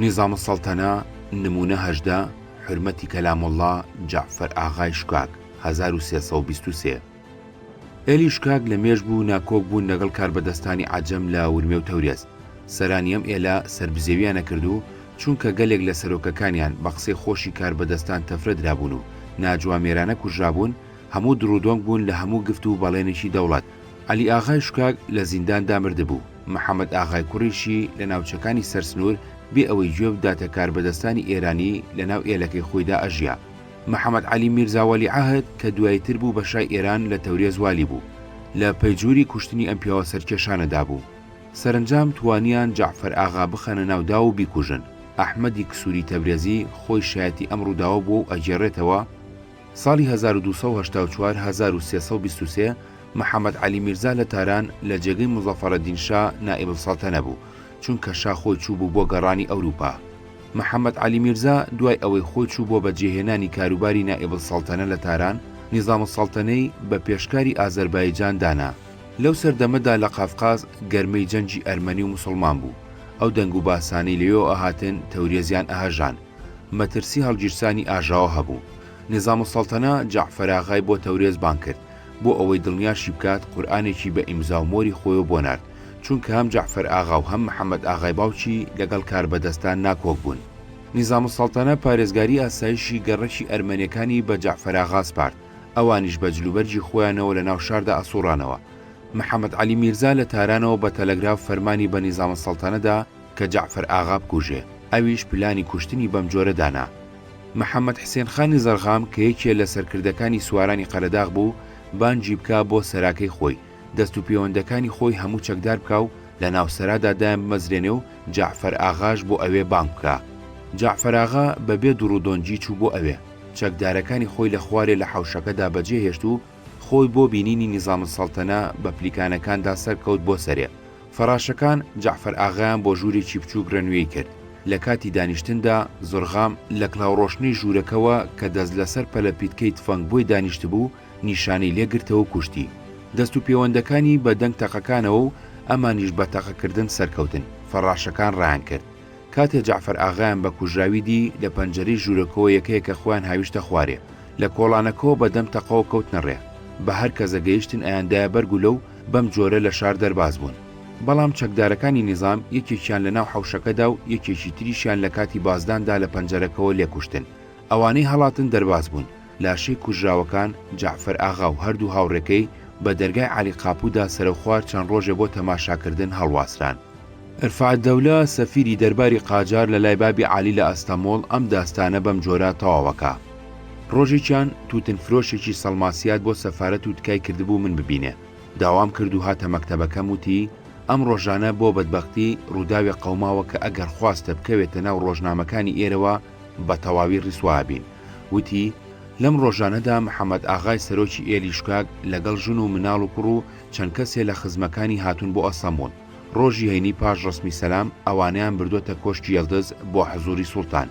نظام السلطنة نمونە هەژدە حرمەتی کەلام الله جعفەر ئاغای شکاک 1323 ئێلی شکاک لە مێژ بوو ناکۆک بوون لەگەڵ کاربەدەستانی عەجەم لە ورمێ و تەورێز. سەرانیەم ئێلە سەربزێویانە کردو چونکە گەلێک لە سەرۆکەکانیان بە قسەی خۆشی کاربەدەستان تەفرەدرابوون و ناجوامێرانە کوژرابوون. هەموو درودۆنگ بوون لە هەموو گفت و بەڵێنێکی دەوڵەت. عەلی ئاغای شکاک لە زینداندا مردبوو. محەممەد ئاغای کوڕیشی لە ناوچەکانی سەرسنوور بێ ئەوەی گوێ بداتە کاربەدەستانی ئێرانی لە ناو ئێلەکەی خۆیدا ئەژیا. محەممەد عەلی میرزا وەلیعەهد کە دوایتر بوو بە شای ئێران لە تەورێز والی بوو، لە پەیجووری کوشتنی ئەم پیاوە سەرکێشانەدا بوو. سەرنجام توانیان جعفەر ئاغا بخەنە ناودا و بیکوژن. ئەحمەدی کسووری تەبرێزی خۆی شایەتی ئەم ڕووداوە بوو و ئەگێڕێتەوە. ساڵی 1284 محەممەد عەلی میرزا لە تاران لە جێگەی مزەفەرەدین شا نائیب السەڵتەنە بوو، چونکە شا خۆی چوو بوو بۆ گەڕانی ئەوروپا. محەممەد عەلی میرزا دوای ئەوەی خۆی چوو بۆ بەجێهێنانی کاروباری نائیب السەڵتەنە لە تاران، نیزام السەڵتەنەی بە پێشکاری ئازەربایجان دانا. لەو سەردەمەدا لە قافقاز گەرمەی جەنجی ئەرمەنی و موسڵمان بوو. ئەو دەنگ و باسانەی لەوێ ئاهاتن تەورێزیان ئەهەژان. مەترسی هەڵگیرسانی ئاژاوە هەبوو. نیزام السەڵتەنە جعفەر ئاغای بۆ تەورێز بان کرد بۆ ئەوەی دڵنیاشی بکات قورئانێکی بە ئیمزا و مۆری خۆیەوە بۆ نارد، چونکە هەم جعفەر ئاغا و هەم محەممەد ئاغای باوکی لەگەڵ کاربەدەستان ناکۆک بوون. نیزام السەڵتەنە پارێزگاری ئاسایشی گەڕەکی ئەرمەنیەکانی بە جعفەر ئاغا سپارد، ئەوانیش بە جلوبەرجی خۆیانەوە لە ناو شاردا ئەسوڕانەوە. محەممەد عەلی میرزا لە تارانەوە بە تەلەگراف فەرمانی بە نیزام السەڵتەنەدا کە جعفەر ئاغا بکوژێ، ئەویش پلانی کوشتنی بەم جۆرە دانا. محەممەد حسێن خانی زەرغام کە یەکێ لە سەرکردەکانی سوارانی قەرەداغ بوو، بانجی بکا بۆ سەراکەی خۆی، دەست و پەیوەندەکانی خۆی هەموو چەکدار بکە و لە ناوسەرادا دایان بمەزرێنێ و جعفەر ئاغاش بۆ ئەوێ بانگ بکە. جعفەر ئاغا بەبێ دوڕودۆنجی چوو بۆ ئەوێ، چەکدارەکانی خۆی لە خوارێ لە حەوشەکەدا بەجێهێشت و خۆی بۆ بینینی نیزام السەڵتەنە بە پلیکانەکاندا سەرکەوت بۆ سەرێ. فەراشەکان جعفەر ئاغایان بۆ ژوورێکی بچووک ڕەنوێی کرد. لە کاتی دانیشتندا زۆرغام لە کلااوڕۆشنەی ژوورەکەوە کە دەست لەسەر پەلە پیتکەی تفەنگ بۆی دانیشت بوو نیشانەی لێگرتەوە کوشتی. دەست و پەیوەندەکانی بە دەنگ تەقەکانەوە و ئەمانیش بە تەقەکردن سەرکەوتن. فەراشەکان ڕایان کرد. کاتێ جعفەر ئاغایان بە کوژراوی دی لە پەنجەرەی ژوورەکەەوە یەکەیەکە خۆیان هاویشتە خوارێ. لە کۆڵانەکەەوە بە دەم تەقەوە کەوتنە ڕێ. بە هەر کەسە گەیشتن ئەیاندایە بەرگ و لەو بەم جۆرە لە شار دەرباز بوون. بەڵام چەکدارەکانی نیزام یەکێکیان لە ناو حەوشەکەدا و یەکێکی تریشیان لە کاتی بازداندا لە پەنجەرەکەەوە لێکوشتن. ئەوانەی هەڵاتن دەرباز بوون. لاشەی کوژراوەکان جعفەر ئاغا و هەردوو هاوڕێکەی بە دەرگای عەلی قاپوودا سەرەوخوار چەند ڕۆژێ بۆ تەماشاکردن هەڵواسران. ئەرفەعەت دەولە سەفیری دەرباری قاجار لە لای بابی عالی لە ئەستەمۆڵ ئەم داستانە بەم جۆرە تەواوەکە. ڕۆژێکیان تووتن فرۆشێکی سەڵماسیات بۆ سەفارەت و تکای کردبوو من ببینێ. داوام کرد و هاتە مەکتەبەکەم وتی ئەم ڕۆژانە بۆ بەدبەختی ڕووداوی قەوماوە کە ئەگەر خواستە بکەوێتە ناو ڕۆژنامەکانی ئێرەوە بە تەواوی ڕیسوابین. وتی لەم ڕۆژانەدا محەممەد ئاغای سەرۆکی ئێلی شکاک لەگەڵ ژن و مناڵ و کوڕ و چەند کەسێ لە خزمەکانی هاتوون بۆ ئەسەمۆن. ڕۆژی هەینی پاش ڕسمی سەلام ئەوانیان بردوۆتە کۆشکی یەڵدەز بۆ حەزوری سوڵتان.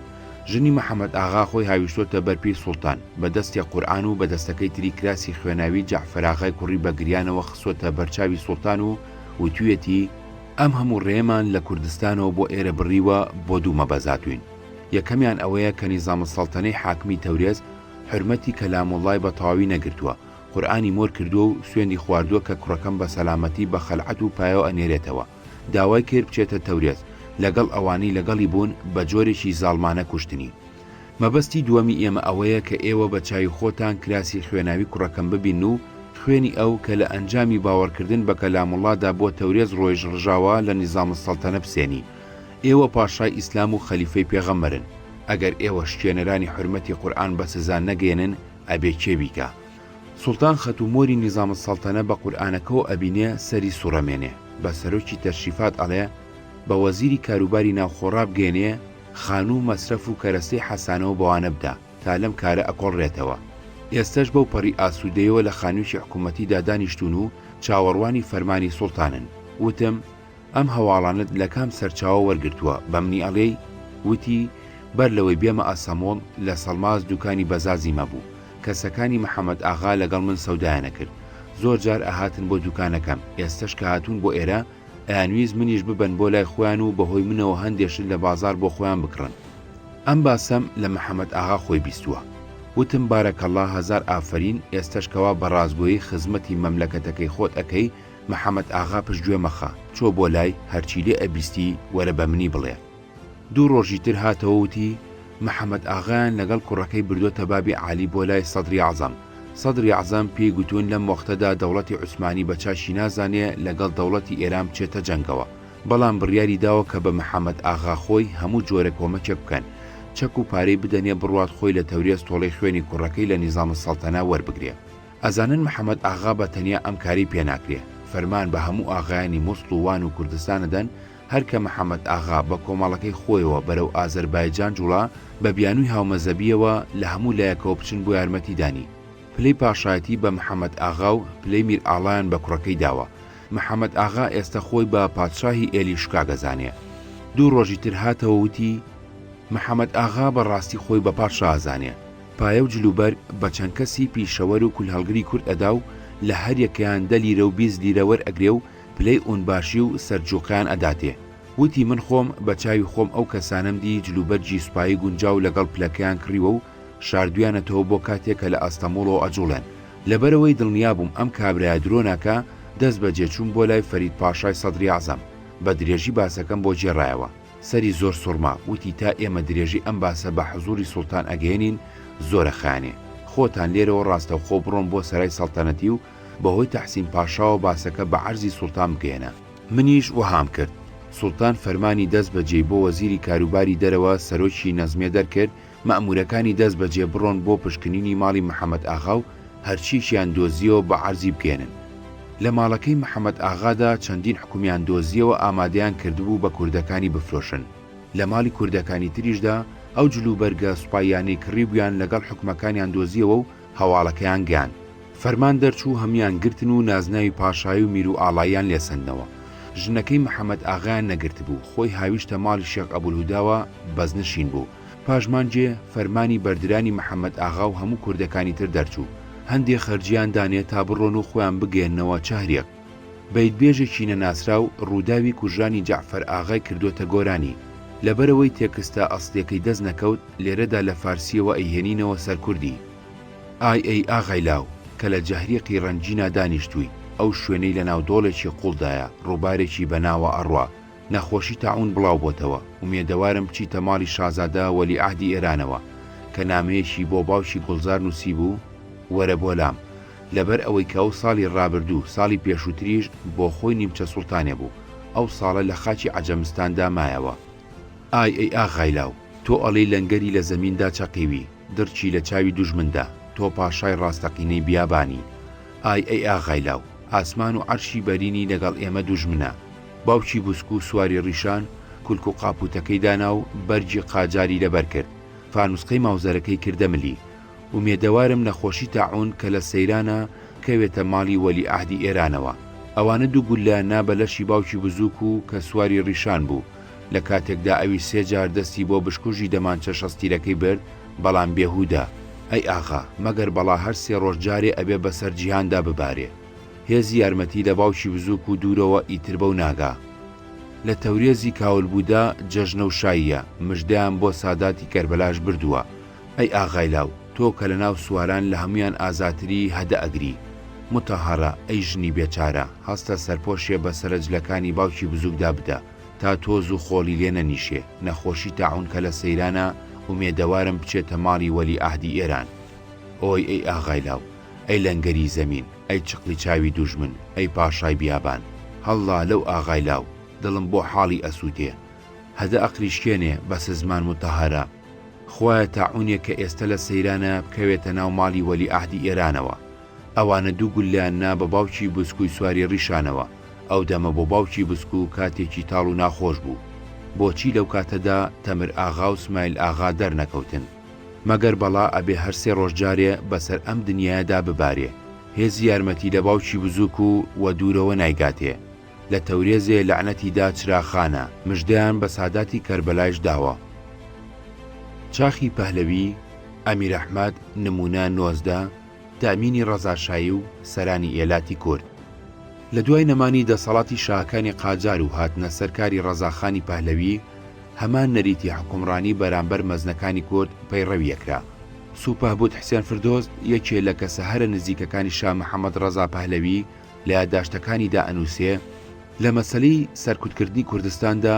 ژنی محەممەد ئاغا خۆی هاویشتۆتە بەرپی سوڵتان، بە دەستی قورئان و بە دەستەکەی تری کراسی خوێناوی جعفەر ئاغای کوڕی بە گریانەوە خسۆتە بەرچاوی سوڵتان و وتوێتی ئەم هەموو ڕێمان لە کوردستانەوە بۆ ئێرە بڕیوە بۆ دوو مەبەزاتوین. یەکەمیان ئەوەیە کە نیزام السەڵتەنەی حاکمی تەورێز حرمەتی کەلاموڵای بە تەواوی نەگرتووە، قورئانی مۆر کردووە و سوێندی خواردووە کە کوڕەکەم بە سەلامەتی بە خەلعەت و پایەوە ئەنێرێتەوە. داوای کرد بچێتە تەورێز، لەگەڵ ئەوانەی لەگەڵی بوون بە جۆرێکی زاڵمانە کوشتنی. مەبەستی دووەمی ئێمە ئەوەیە کە ئێوە بە چاوی خۆتان کراسی خوێناوی کوڕەکەم ببین و خوێنی ئەو کە لە ئەنجامی باوەڕکردن بە کەلاموڵادا بۆ تەورێز ڕۆیژ ڕژاوە لە نیزام السەڵتەنە بسێنی. ئێوە پاشای ئیسلام و خەلیفەی پێغەمبەرن. ئەگەر ئێوە شتێنەرانی حرمەتی قورئان بە سزا نەگەێنن ئەبێ کێبیکە. سوڵتان خەت و مۆری نیزام السەڵتەنە بە قورئانەکەەوە ئەبینێ سەری سوڕەمێنێ، بە سەرۆکی تەرشیفات ئەڵێ بە وەزیری کاروباری ناوخۆڕا بگەێنێ خانوو مەسرەف و کەرەستەی حەسانەوە بەوانە بدا تا لەم کارە ئەکۆڵڕێتەوە. ئێستش بەو پەڕی ئاسوودەیەوە لە خانوویی حکوومەتیدا دانیشتون و چاوەڕوانی فەرمانی سوڵتانن. وتم ئەم هەواڵانت لە کام سەرچاوە وەرگرتووە؟ بەمنی ئەڵێی؟ وتی بەر لەوەی بێمە ئەسەمۆڵ لە سەڵماز دوکانی بەزازی مەبوو. کەسەکانی محەممەد ئاغا لەگەڵ من سەودایانە کرد. زۆر جار ئەهاتن بۆ دوکانەکەم. ئێستش کە هاتوون بۆ ئێرە ئەیانویست منیش ببەن بۆ لای خۆیان و بەهۆی منەوە هەندێشت لە بازار بۆ خۆیان بکڕن. ئەم باسەم لە محەممەد ئاغا خۆی بیستووە. وتم بارەکەڵڵا هەزار ئافرین، ئێستشکەوا بە ڕازگۆیی خزمەتی مەملەکەتەکەی خۆت ئەەکەی. محەممەد ئاغا پشتگوێ مەخە، چۆ بۆ لای هەرچی لێ ئەبیستی وەرە بە منی بڵێ. 2 ڕۆژی تر هاتەوە وتی محەممەد ئاغایان لەگەڵ کوڕەکەی بردوۆتە بابی عالی بۆ لای سەدری عەزەم. سەدری عەزەم پێی گوتون لەم وەختەدا دەوڵەتی عوسمانی بە چاشی نازانێ لەگەڵ دەوڵەتی ئێران بچێتە جەنگەوە، بەڵام بڕیاری داوە کە بە محەممەد ئاغا خۆی هەموو جۆرە کۆمەکێ بکەن، چەک و پارەی بدەنێ بڕوات خۆی لە تەورێز تۆڵەی خوێنی کوڕەکەی لە نیزام سەڵتەنا وەربگرێ. ئەزانن محەممەد ئاغا بە تەنیا ئەم کاری پێناکرێ، فەرمان بە هەموو ئاغایانی مووسڵ و وان و کوردستانەدەن هەر کە محەممەد ئاغا بە کۆمەڵەکەی خۆیەوە بەرەو ئازەربایجان جوڵا بە بیانووی هاومەزەبیەوە لە هەموو لایەکەوە بچن بۆ یارمەتیدانی. پلەی پاشایەتی بە محەممەد ئاغا و پلەی میر ئاڵایان بە کوڕەکەی داوە. محەممەد ئاغا ئێستا خۆی بە پادشاهی ئێلیشکا گەزانێ. 2 ڕۆژی تر هاتەوە وتی محەممەد ئاغا بەڕاستی خۆی بە پادشا ئازانێ. پایە و جلوبەر بە چەند کەسی پیشەوەر و کولهەڵگری کورد ئەدا و لە هەر یەکیان 10 لیرە و 20 لیرە وەرئەگرێ و پلەی ئونباشی و سەرجوقیان ئەداتێ. وتی من خۆم بە چاوی خۆم ئەو کەسانم دی جلوبەرجی سوپایی گونجاو لەگەڵ پلەکەیان کڕیوە و شاردویانەتەوە بۆ کاتێک کە لە ئەستەمۆڵەوە ئەجوڵێن. لەبەرەوەی دڵنیا بووم ئەم کابرایە درۆناکە دەست بە جێچوون بۆ لای فەرید پاشای سەدری عەزەم. بە درێژی باسەکەم بۆ جێڕایەوە. سەری زۆر سوڕما، وتی تا ئێمە درێژی ئەم باسە بە حزوری سوڵتان ئەگەێنین زۆرە خانێ. خۆتان لێرەوە ڕاستەوخۆ بڕۆن بۆ سەرای سەڵتەنەتی و بەهۆی تەحسین پاشاوە باسەکە بە عەرزی سوڵتان بگەێنە. منیش وەهام کرد. سوڵتان فەرمانی دەست بەجێ بۆ وەزیری کاروباری دەرەوە سەرۆکی نەزمیە دەرکرد مەئمورەکانی دەست بەجێ بڕۆن بۆ پشکنینی ماڵی محەممەد ئاغا و هەرچیشیان دۆزیەوە بە عەرزی بگێنن. لە ماڵەکەی محەممەد ئاغادا چەندین حکومیان دۆزیەوە ئامادەیان کردبوو بە کوردەکانی بفرۆشن. لە ماڵی کوردەکانی تریشدا ئەو جلوبەرگە سوپایانی کڕیبویان لەگەڵ حکومەکانیان دۆزیەوە و هەواڵەکەیان گیان. فەرمان دەرچوو هەمیان گرتن و نازناوی پاشایی و میر و ئاڵاییان لێسەندنەوە. ژنەکەی محەممەد ئاغایان نەگرت بوو، خۆی هاویشتە ماڵی شێخ ئەبولهوداوە بەزنشین بوو. پاشمانجێ فەرمانی بەردرانی محەممەد ئاغا و هەموو کوردەکانی تر دەرچوو، هەندێک خەرجیان دانێت تا بڕۆن و خۆیان بگەێنەوە چارێک. بەیتبێژێکی نەناسرا و ڕووداوی کوژانی جەعفەر ئاغای کردوتە گۆرانی. لەبەرەوەی تێکستە ئەسڵیەکەی دەست نەکەوت لێرەدا لە فارسیەوە ئەیهێنینەوە سەر کوردی. ئای ئاغای لاو کە لە جەهریقی ڕەنجینا دانیشتووی، ئەو شوێنەی لە ناودۆڵێکی قوڵدایە ڕووبارێکی بەناوە ئەڕوا، نەخۆشی تاعون بڵاو بۆتەوە. ومێدەوارم بچیتە ماڵی شازادە وەلیعەهدی ئێرانەوە کە نامەیەکی بۆ باوکی گوڵزار نووسی بوو، وەرە بۆ لام، لەبەر ئەوەی کە ئەو ساڵی ڕابردوو ساڵی پێشووتریش بۆ خۆی نیمچە سوڵتانێ بوو، ئەو ساڵە لە خاچی عەجەمستاندا مایەوە. ئای ئاغای لاو تۆ ئەڵەی لەنگەری لە زەمیندا چەقیوی، دڕچی لە چاوی دوژمندا، تۆ پاشای ڕاستەقینەی بیابانی. ئای ئاغای لاو ئاسمان و عەرشی بەرینی لەگەڵ ئێمە دوژمنە. باوکی بوسک و سواری ڕیشان کولک و قاپوتەکەی دانا و بەرجی قاجاری لەبەر کرد، فانوسقەی ماوزەرەکەی کردە ملی. ومێدەوارم نەخۆشی تاعون کە لە سەیرانە کەوێتە ماڵی وەلیعەهدی ئێرانەوە. ئەوانە 2 گولە نابەلەشی باوکی بزووک و کە سواری ڕیشان بوو. لە کاتێکدا ئەوی 3 جار دەستی بۆ بشکوژی دەمانچە شەستیرەکەی برد، بەڵام بێهودا. ئەی ئاغا مەگەر بەڵا هەر 3 ڕۆژ جارێ ئەبێ بەسەر جیهاندا ببارێ. هێزی یارمەتی لە باوکی بزووک و دوورەوە ئیتر بەو ناگا. لە تەورێزی کاولبوودا جەژنە و شاییە، مژدەیان بۆ ساداتی کەربەلاش بردووە. ئەی ئاغای لاو تۆ کە لە ناو سواران لە هەمویان ئازاتری هەدە ئەگری. متەهەڕە ئەی ژنی بێچارە، هەستە سەرپۆشێ بە سەرنجلەکانی باوکی بزووکدا بدە تا تۆز و خۆڵی لێ نەنیشێ. نەخۆشی تاعون کە لە سەیرانە ومێدەوارم بچێتە ماڵی وەلیعەهدی ئێران. ئۆی ئەی ئاغای لاو ئەی لەنگەری زەمین، ئەی چقلی چاوی دوژمن، ئەی پاشای بیابان، هەڵا لەو ئاغای لاو دڵم بۆ حاڵی ئەسووتێ. هەدە ئەقلیشکێنێ بە سزمان متەهەرە. خوایە تاعونێک کە ئێستا لە سەیرانە بکەوێتە ناو ماڵی وەلیعەهدی ئێرانەوە. ئەوانە 2 گولیان نا بە باوکی بسکوی سواری ڕیشانەوە. ئەو دەمە بۆ باوکی بسک و کاتێکی تاڵ و ناخۆش بوو. بۆچی لەو کاتەدا تەمر ئاغا و سمایل ئاغا دەرنەکەوتن؟ مەگەر بەڵا ئەبێ هەر 3 ڕۆژ جارێ بەسەر ئەم دنیادا ببارێ. هێزی یارمەتی لە باوکی بزووک و دوورەوە نایگاتێ. لە تەورێزێ لەعنەتیدا چراخانە، مژدەیان بە ساداتی کەربەلایش داوە. چاخی پەهلەوی، ئەمیر ئەحمەد، نمونە 19، تامینی ڕەزاشایی و سەرانی ئێلاتی کورد. لە دوای نەمانی دەسەڵاتی شاکانی قاجار و هاتنە سەرکاری ڕەزاخانی پەهلەوی هەمان نەریتی حکومڕانی بەرامبەر مەزنەکانی کورد پەیڕەویەکرا. سوپهبوت حسێن فردۆست یەکێ لە کەسە هەرە نزیکەکانی شا محەممەد ڕەزا پەهلەوی لە یادداشتەکانیدا ئەنووسێ لە مەسەلەی سەرکوتکردنی کوردستاندا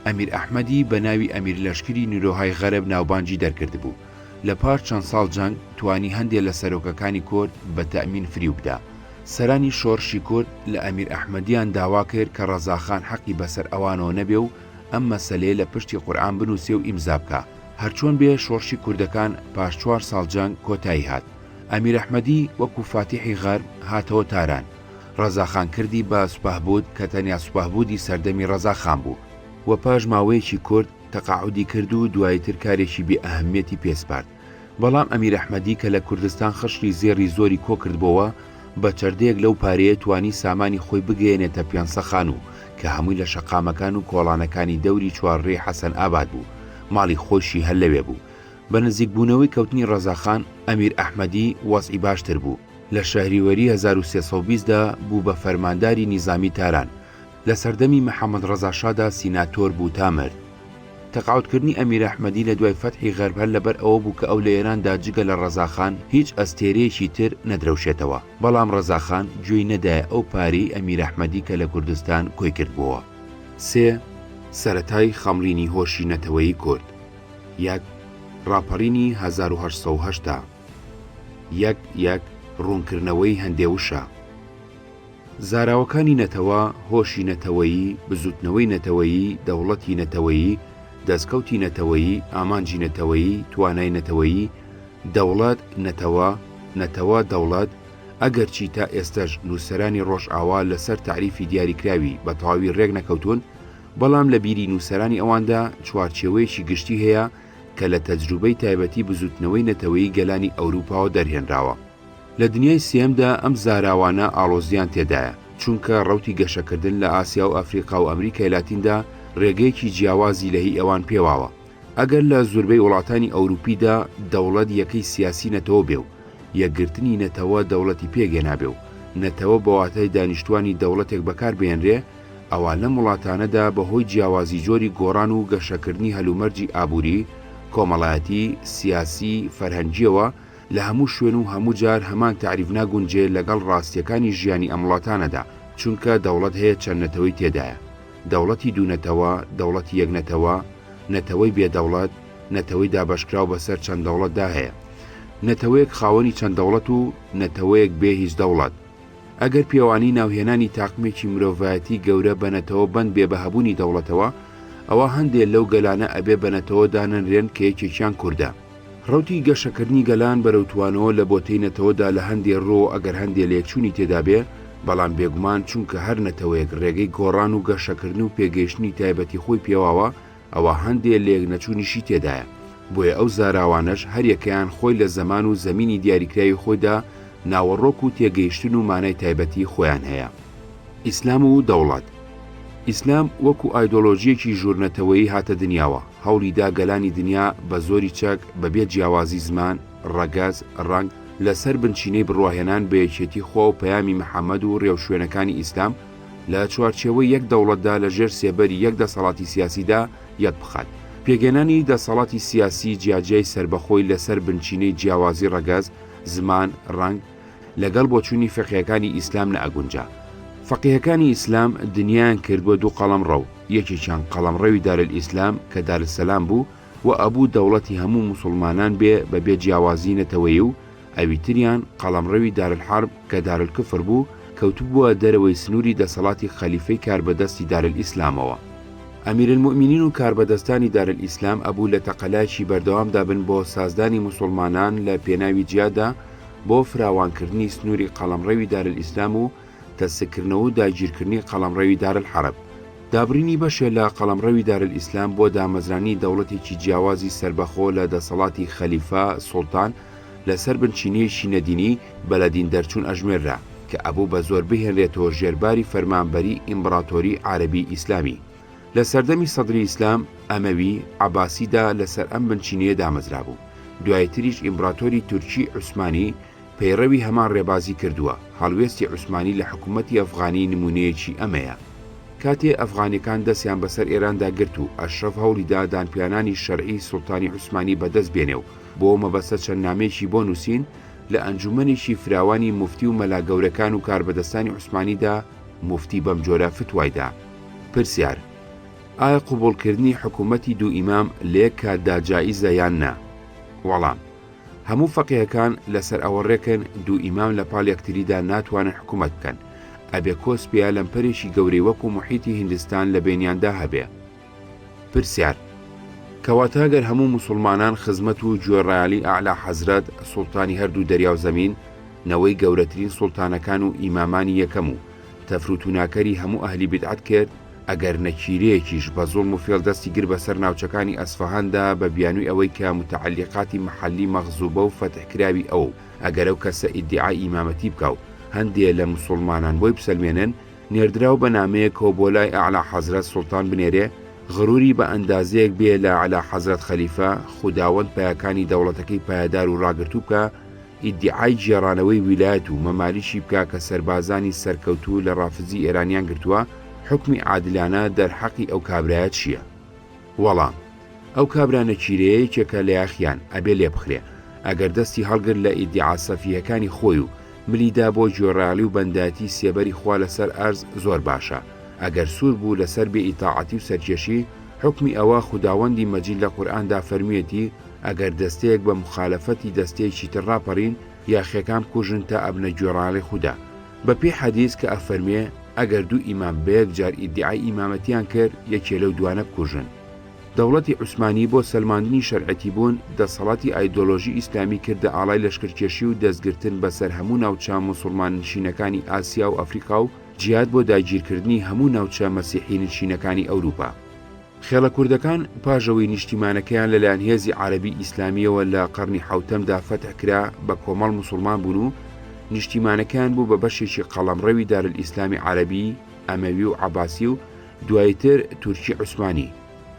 ئەمیر ئەحمەدی بە ناوی ئەمیر لەشکری نیرۆهای غەرب ناوبانجی دەرکرد بوو. لە پاش چەند ساڵ جەنگ توانی هەندێک لە سەرۆکەکانی کورد بە تەئمین فریو بدە. سەرانی شۆڕشی کورد لە ئەمیر ئەحمەدیان داوا کرد کە ڕەزاخان حەقی بەسەر ئەوانەوە نەبێ و ئەم مەسەلەیە لە پشتی قورئان بنووسێ و ئیمزا بکە. هەرچۆن بێ شۆڕشی کوردەکان پاش 4 ساڵ جەنگ کۆتایی هات. ئەمیر ئەحمەدی وەکو فاتیحی غەرب هاتەوە تاران. ڕەزاخان کردی بە سوپهبوت کە تەنیا سوپهبوتی سەردەمی ڕەزاخان بوو و پاش ماوەیەکی کورد تەقاعودی کرد و دواییتر کارێکی بێ ئەهەمیەتی پێسپارد. بەڵام ئەمیر ئەحمەدی کە لە کوردستان خشتی زێڕی زۆری کۆ کردبەوە بە چەردەیەک لەو پارەیە توانی سامانی خۆی بگەێنێتە پیانسەخان و کە هەمووی لە شەقامەکان و کۆڵانەکانی دەوری چوارڕێ حەسەن ئاباد بوو. ماڵی خۆشی هەر لەوێ بوو. بە نزیکبوونەوەی کەوتنی ڕەزاخان ئەمیر ئەحمەدی وەزعی باشتر بوو. لە شەهریوەری 1320دا بوو بە فەرمانداری نیزامی تاران. لە سەردەمی محەممەد ڕەزاشادا سیناتۆر بوو تا مرد. تەقاعودکردنی ئەمیر ئەحمەدی لە دوای فەتحی غەرب هەر لەبەر ئەوە بوو کە ئەو لە ئێراندا جگە لە ڕەزاخان هیچ ئەستێرەیەکی تر نەدرەوشێتەوە. بەڵام ڕەزاخان گوێی نەدایە ئەو پارەی ئەمیر ئەحمەدی کە لە کوردستان کۆی کردبووە. 3. سەرەتای خەمڕینی هۆشی نەتەوەیی کورد. 1. ڕاپەڕینی 1880. 1. ڕوونکردنەوەی هەندێوشە. زاراوەکانی نەتەوە، هۆشی نەتەوەیی، بزوتنەوەی نەتەوەیی، دەوڵەتی نەتەوەیی، دەستکەوتی نەتەوەیی، ئامانجی نەتەوەیی، توانای نەتەوەیی، دەوڵەت نەتەوە، نەتەوە دەوڵەت، ئەگەرچی تا ئێستش نووسەرانی ڕۆژئاوا لەسەر تعریفی دیاریکراوی بە تەواوی ڕێک نەکەوتون، بەڵام لە بیری نووسەرانی ئەواندا چوارچێوەیەکی گشتی هەیە کە لە تەجروبەی تایبەتی بزوتنەوەی نەتەوەیی گەلانی ئەوروپاوە دەرهێنراوە. لە دنیای سێمدا ئەم زاراوانە ئاڵۆزیان تێدایە، چونکە ڕەوتی گەشەکردن لە ئاسیا و ئەفریقا و ئەمریکای لاتیندا ڕێگەیەکی جیاوازی لە هی ئەوان پێواوە. ئەگەر لە زۆربەی وڵاتانی ئەوروپیدا دەوڵەت یەکەی سیاسی نەتەوە بێ و یەکگرتنی نەتەوە دەوڵەتی پێگەنابێ و نەتەوە بە واتای دانیشتوانی دەوڵەتێک بەکار بێنرێ، ئەوە لەم وڵاتانەدا بەهۆی جیاوازی جۆری گۆڕان و گەشەکردنی هەلومەرجی ئابووری، کۆمەڵایەتی، سیاسی، فەرهەنگیەوە لە هەموو شوێن و هەموو جار هەمان تعریف ناگونجێ لەگەڵ ڕاستیەکانی ژیانی ئەم وڵاتانەدا، چونکە دەوڵەت هەیە چەند نەتەوەی تێدایە. دەوڵەتی دوونەتەوە، دەوڵەتی یەکنەتەوە، نەتەوەی بێدەوڵەت، نەتەوەی دابەشکراو بەسەر چەند دەوڵەتدا هەیە، نەتەوەیەک خاوەنی چەند دەوڵەت و نەتەوەیەک بێ هیچ دەوڵەت. ئەگەر پێوانی ناوهێنانی تاقمێکی مرۆڤایەتی گەورە بەنەتەوە بند بێ بە هەبوونی دەوڵەتەوە، ئەوە هەندێک لەو گەلانە ئەبێ بەنەتەوە دانەنرێن کە یەکێکیان کووردە. ڕەوتی گەشەکردنی گەلان بەرەوتوانەوە لە بۆتەی نەتەوەدا لە هەندێک ڕۆ ئەگەر هەندێک لێکچوونی تێدا بێ، بەڵام بێگومان چونکە هەر نەتەوەیەک ڕێگەی گۆڕان و گەشەکردن و پێگەیشتنی تایبەتی خۆی پێواوە، ئەوە هەندێک لێک نەچوونیشی تێدایە. بۆیە ئەو زاراوانەش هەر یەکەیان خۆی لە زەمان و زەمینی دیاریکراوی خۆیدا ناوەڕۆک و تێگەیشتن و مانای تایبەتی خۆیان هەیە. ئیسلام و دەوڵەت. ئیسلام وەکو ئایدۆلۆژیەکی ژوورنەتەوەیی هاتە دنیاوە، هەوڵیدا گەلانی دنیا بە زۆری چەک بەبێ جیاوازی زمان، ڕەگەز، ڕەنگ لەسەر بنچینەی بڕواهێنان بە یەکێتی خوا و پەیامی محەممەد و ڕێوشوێنەکانی ئیسلام لە چوارچێوەی یەک دەوڵەتدا لە ژێر سێبەری یەک دەسەڵاتی سیاسیدا یەک بخات. پێگەێنانی دەسەڵاتی سیاسی جیاجای سربەخۆی لەسەر بنچینەی جیاوازی ڕەگەز، زمان، ڕەنگ لەگەڵ بۆچوونی فقیهەکانی ئیسلام نەئەگونجا. فقیهەکانی ئیسلام دنیایان کرد بۆ دوو قەڵەمڕەو، یەکێکیان قەڵەمڕەوی دارالئیسلام کە دارالسەلام بوو و ئەبوو دەوڵەتی هەموو موسڵمانان بێ بەبێ جیاوازی نەتەوەیی و ئەویتریان قەڵەمڕەوی دارالحەرب کە دارالکفر بوو کەوتبووە دەرەوەی سنووری دەسەڵاتی خەلیفەی کاربەدەستی دارالئیسلامەوە. ئەمیرالموئمینین و کاربەدەستانی دارالئیسلام ئەبوو لە تەقەلایکی بەردەوامدا بن بۆ سازدانی موسڵمانان لە پێناوی جیادا بۆ فراوانکردنی سنووری قەڵەمڕەوی دارالئیسلام و تەسکردنەوە و داگیرکردنی قەڵەمڕەوی دارالحەرب. دابڕینی بەشێ لە قەڵەمڕەوی دارالئیسلام بۆ دامەزرانی دەوڵەتێکی جیاوازی سربەخۆ لە دەسەڵاتی خەلیفە سوڵتان لەسەر بنچینەیەکی نەدینی بەلەدین دەرچوون ئەژمێررا کە ئەبوو بە زۆر بهێنرێتەوە ژێرباری فەرمانبەری ئیمپراتۆری عەرەبی ئیسلامی. لە سەردەمی سەدری ئیسلام ئەمەوی عەباسیدا لەسەر ئەم بنچینەیە دامەزرا بوو. دوایتریش ئیمپراتۆری تورکی عوسمانی پەیڕەوی هەمان ڕێبازی کردووە. هەڵوێستی عوسمانی لە حکوومەتی ئەفغانی نمونەیەکی ئەمەیە. کاتێ ئەفغانیەکان دەستیان بەسەر ئێراندا گرت و ئەشرەف هەوڵیدا دانپیانانی شەرعی سوڵتانی عوسمانی بەدەست بێنێ و بۆ مەبەستە چەند نامێکی بۆ نووسین لە ئەنجومەنێکی فراوانی موفتی و مەلاگەورەکان و کاربەدەستانی عوسمانیدا موفتی بەم جۆرە فتوایدا. پرسیار: ئایا قوبوڵکردنی حکوومەتی دوو ئیمام لێک کاتدا جایزە یان نا؟ وەڵام: هەموو فەقیهەکان لەسەر ئەوە ڕێکن دوو ئیمام لە پاڵ یەکتریدا ناتوانن حکوومەت بکەن، ئەبێ کۆسپیا لەمپەرێکی گەورەی وەکو موحیتی هیندستان لە بینیاندا هەبێ. پرسیار: کەواتە گەر هەموو موسڵمانان خزمەت و گوێڕایالی ئاعلا حەزرەت سوڵتانی هەردوو دەریاو زەمین، نەوەی گەورەترین سوڵتانەکان و ئیمامانی یەکەم و تەفروت و ناکەری هەموو ئەهلی بیدعەت کرد، ئەگەر نەکیرەیەکیش بە زوڵم و فێڵ دەستی گر بەسەر ناوچەکانی ئەسفەهاندا بە بیانووی ئەوەی کە متعەلیقاتی مەحەلی مەغزوبە و فەتحکراوی ئەو ئەگەر ئەو کەسە ئیدعای ئیمامەتی بکە و هەندێ لە موسڵمانان بۆی بسەلمێنن، نێردراو بە نامەیەکەوە بۆ لای ئاعلا حەزرەت سوڵتان بنێرێ، غروری بە ئەندازەیەک بێ لە ئاعلا حەزرەت خەلیفە خوداوەند پایەکانی دەوڵەتەکەی پایەدار و ڕاگرتوو بکە، ئیدعای گێڕانەوەی ویلایەت و مەمالیشی بکە کە سەربازانی سەرکەوتوو لە ڕافزی ئێرانیان گرتووە، حکمی عادلانە دەرحەقی ئەو کابرایە چییە؟ وەڵام: ئەو کابرانە چیرەیەکێکە لە یاخیان ئەبێ لێ بخرێ، ئەگەر دەستی هەڵگر لە ئیدعا سەفیهەکانی خۆی و ملیدا بۆ گوێڕایالی و بەندایەتی سێبەری خوا لەسەر ئەرز زۆر باشە، ئەگەر سوور بوو لەسەر بێ ئیتاعەتی و سەرکێشی، حکمی ئەوە خوداوەندی مەجید لە قورئاندا فەرموویەتی ئەگەر دەستەیەک بە مخالەفەتی دەستەیەکی تر ڕاپەڕین یاخیەکان بکوژن تا ئەبنە گوێڕایالی خودا، بە پێی حەدیث کە ئەفەرمێ ئەگەر دوو ئیمام بەیەک جار ئیدعای ئیمامەتیان کرد یەکێ لەو دوانە بکوژن. دەوڵەتی عوسمانی بۆ سەلماندنی شەرعەتی بوون دەسەڵاتی ئایدۆلۆژی ئیسلامی کردە ئاڵای لەشکرکێشی و دەستگرتن بەسەر هەموو ناوچە موسڵمان نشینەکانی ئاسیا و ئەفریقا و جیاد بۆ داگیرکردنی هەموو ناوچە مەسیحی نشینەکانی ئەوروپا. خێڵە کوردەکان پاژەوەی نیشتیمانەکەیان لەلایەن هێزی عەرەبی ئیسلامیەوە لە قەرنی حەوتەمدا فەتح کرا بە کۆمەڵ موسڵمان بوون و نیشتیمانەکان بوو بە بەشێکی قەڵەمڕەوی دارالئیسلامی عەرەبی، ئەمەوی و عەباسی و دوایتر تورکی عوسمانی.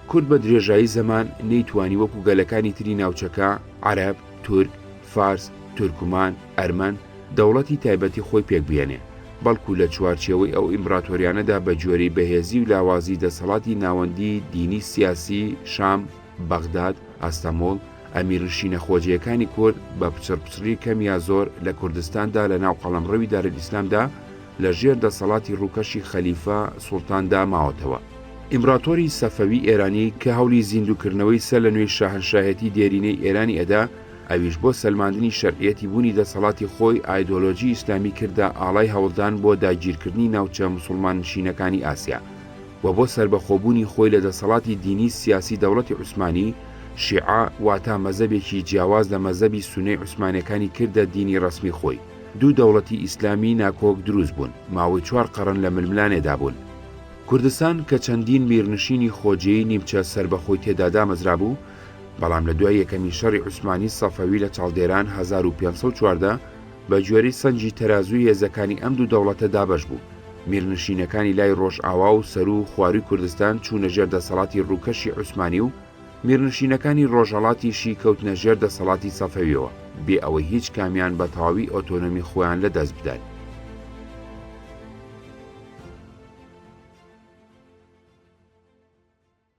کورد بە درێژایی زەمان نەیتوانی وەکو گەلەکانی تری ناوچەکە عەرەب، تورک، فارس، تورکمان، ئەرمەن دەوڵەتی تایبەتی خۆی پێک بێنێ، بەڵکو لە چوارچێوەی ئەو ئیمپراتۆریانەدا بە جۆرەی بەهێزی و لاوازی دەسەڵاتی ناوەندی دینی سیاسی شام، بەغداد، ئەستەمۆڵ، ئەمیرنشینە خۆجیەکانی کورد بە پچڕپچڕی کەم یا زۆر لە کوردستاندا لە ناو قەڵەمڕەوی دارالئیسلامدا لە ژێر دەسەڵاتی ڕووکەشی خەلیفە سوڵتاندا ماوەتەوە. ئیمپراتۆری سەفەوی ئێرانی کە هەوڵی زیندووکردنەوەی سەر لە نوێی شاهنشاهێتی دێرینەی ئێرانی ئەدا، ئەویش بۆ سەلماندنی شەرعیەتی بوونی دەسەڵاتی خۆی ئایدۆلۆژی ئیسلامی کردە ئاڵای هەوڵدان بۆ داگیرکردنی ناوچە موسڵمان نشینەکانی ئاسیا و بۆ سربەخۆبوونی خۆی لە دەسەڵاتی دینی سیاسی دەوڵەتی عوسمانی، شیعە واتە مەزەبێکی جیاواز لە مەزەبی سونەی عوسمانەکانی کردە دینی ڕەسمی خۆی. دوو دەوڵەتی ئیسلامی ناکۆک دروست بوون، ماوەی 4 قەڕن لە ململانێدا بوون. کوردستان کە چەندین میرنشینی خۆجیی نیمچە سربەخۆی تێدا دامەزرا بوو، بەڵام لە دوای یەکەمی شەڕی عوسمانی سەفەوی لە چاڵدێران 1514 بە گوێرەی سەنجی تەرازووی هێزەکانی ئەم دوو دەوڵەتە دابەش بوو. میرنشینەکانی لای ڕۆژئاوا و سەر و خواروی کوردستان چوونە ژێر دەسەڵاتی ڕووکەشی عوسمانی و میرنشینەکانی ڕۆژهەڵاتیشی کەوتنە ژێر دەسەڵاتی سەفەویەوە بێ ئەوەی هیچ کامیان بە تەواوی ئۆتۆنۆمی خۆیان لەدەست بدەن.